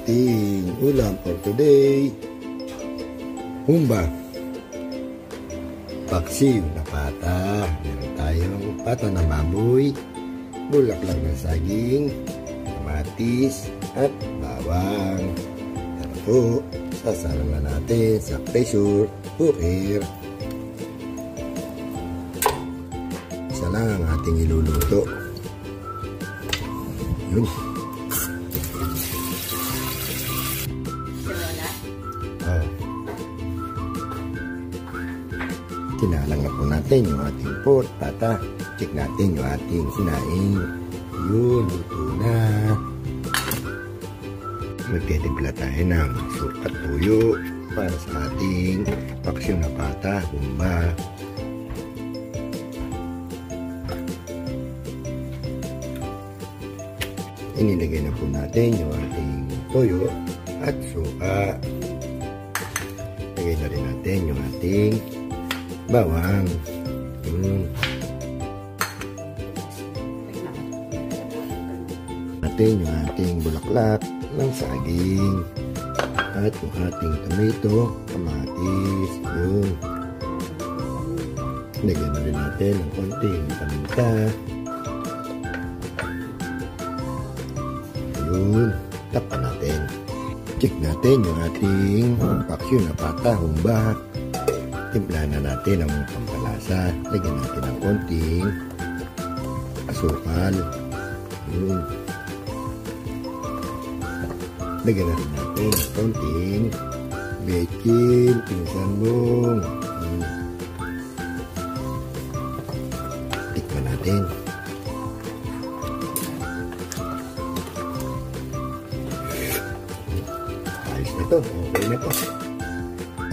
ating ulam for today. Humba. Paksiw na pata. Meron tayong pata ng baboy, bulaklak ng saging, kamatis, at bawang. Tara po, sasama natin sa pressure cooker. Isa lang ang ating iluluto. Yun. Tinalang na po natin yung ating pot, pata. Check natin yung ating sinaing. Yun, luto na. Magtitimpla tayo ng sukat tuyo para sa ating paksiw na pata, humba. Inilagay na po natin yung ating toyo at suka. Lagay na rin natin yung ating bawang. Natin yung ating bulaklak ng saging at yung ating tomato, kamatis. Yun. Lagyan na rin natin ng konting paminta. Yun. Tapan natin. Check natin yung ating paksiw na pata, humba. Timplahan na natin ang pampalasa. Lagyan natin ng konting asukal. Yun. Lagyan na rin natin ng konting bacon, pinsambong. Tikman natin. Ayos na to. Okay na to.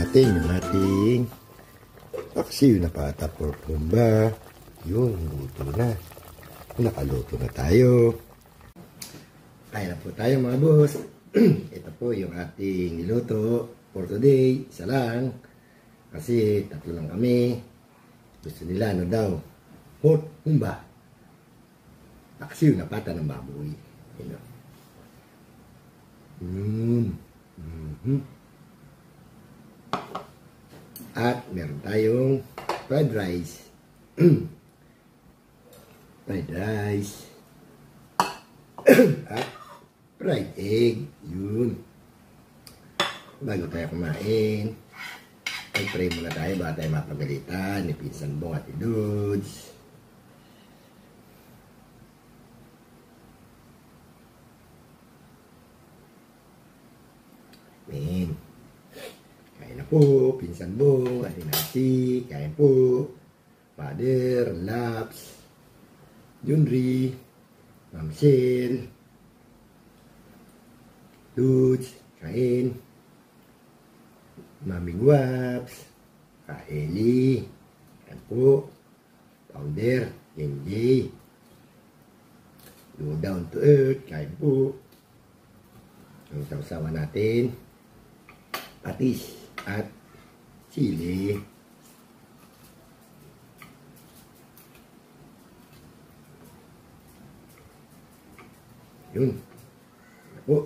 Natin yung ating paksiw na pata for humba. Yun, luto na. Nakaluto na tayo. Kaya na po tayo mga boss. Ito po yung ating niluto for today. Isa lang. Kasi tatlo lang kami. Gusto nila ano daw? Hot humba. Paksiw na pata ng baboy. At meron tayong fried rice. Fried rice. At fried egg. Yun. Bago tayo kumain, mag-pray muna tayo baka tayo mapagalitan ni Pinsan Bong at Dudes. Amen. Kain na po, Pinsan Bong, Ate Nancy, kain po, Father, Laps, Junri, Ma'am Sil, Dudes, kain, Mami Guaps, Kaeli, kain po, Founder, Kenji, Go Down to Earth, kain po, ang sausawa natin, patis at chili. Yun. Po.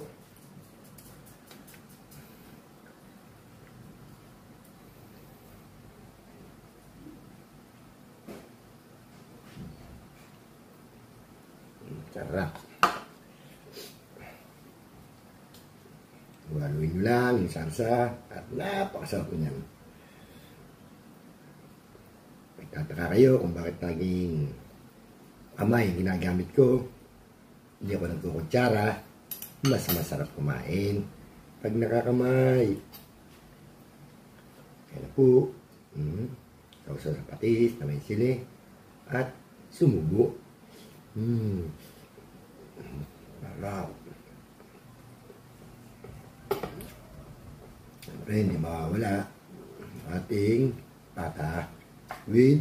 Sarap. Haluin nyo lang yung sarsa at napakasarap po niyan. Magtataka kayo kung bakit naging kamay ginagamit ko. Hindi ako nagkukutsara. Mas masarap kumain pag nakakamay. Kaya na po. Sausaw sa patis na may sili at sumubo. Sarap. Siyempre, hindi mawawala ating pata with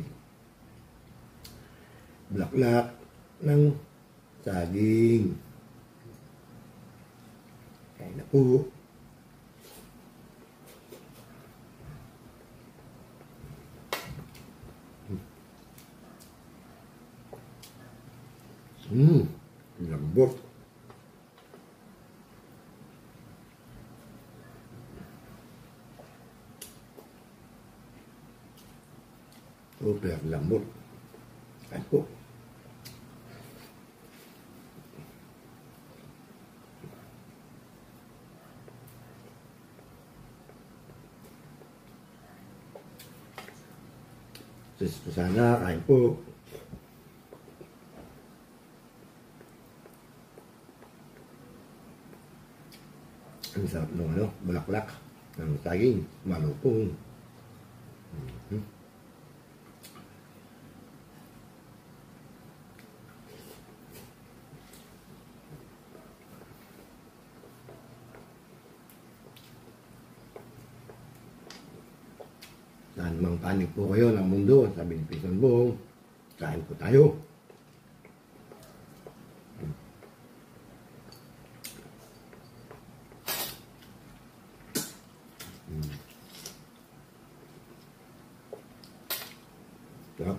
bulaklak ng saging. Kain na po. Lambot. Super lambot. Ayan po. Gusto sana, kain po. Ang sarap ng bulaklak ng saging, malupong. Saan mang panig po kayo ng mundo, sabi ni Pison Bong, kain po tayo. Sarap.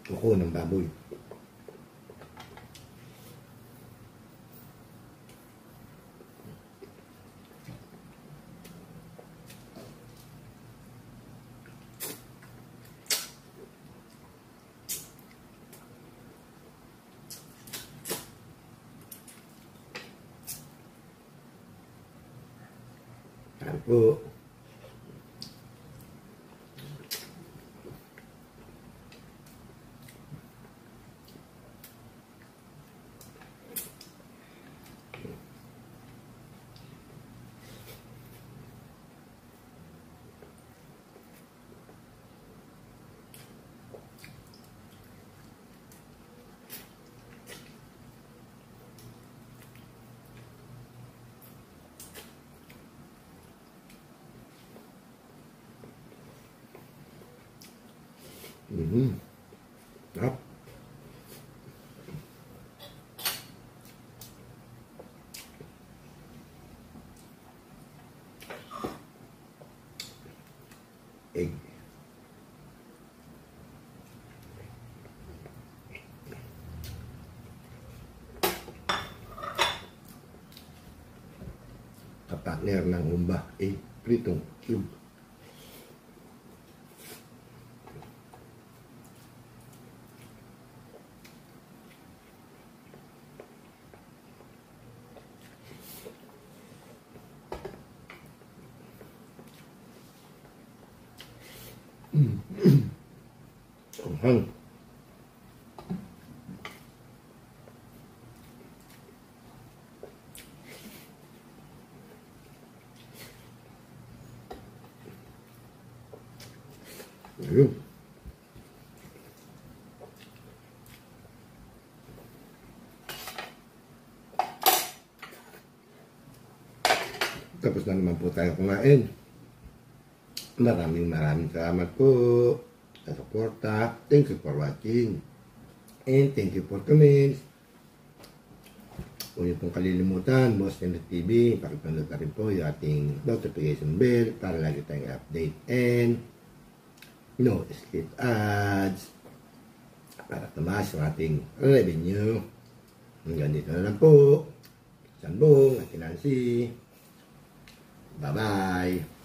Kuko ng baboy. Yan po. Sarap. Egg. Kapartner ng humba, pritong cube. Hang. Ayun. Tapos na naman po tayo kumain. Maraming salamat po sa suporta. Thank you for watching. And thank you for comments. Huwag niyo pong kalilimutan, Boss Kenneth TV, pakipanood na rin po yung ating notification bell para lagi tayong update and no skip ads para tumaas yung ating revenue. Hanggang dito na lang po. Sanbong at Nancy. Bye-bye.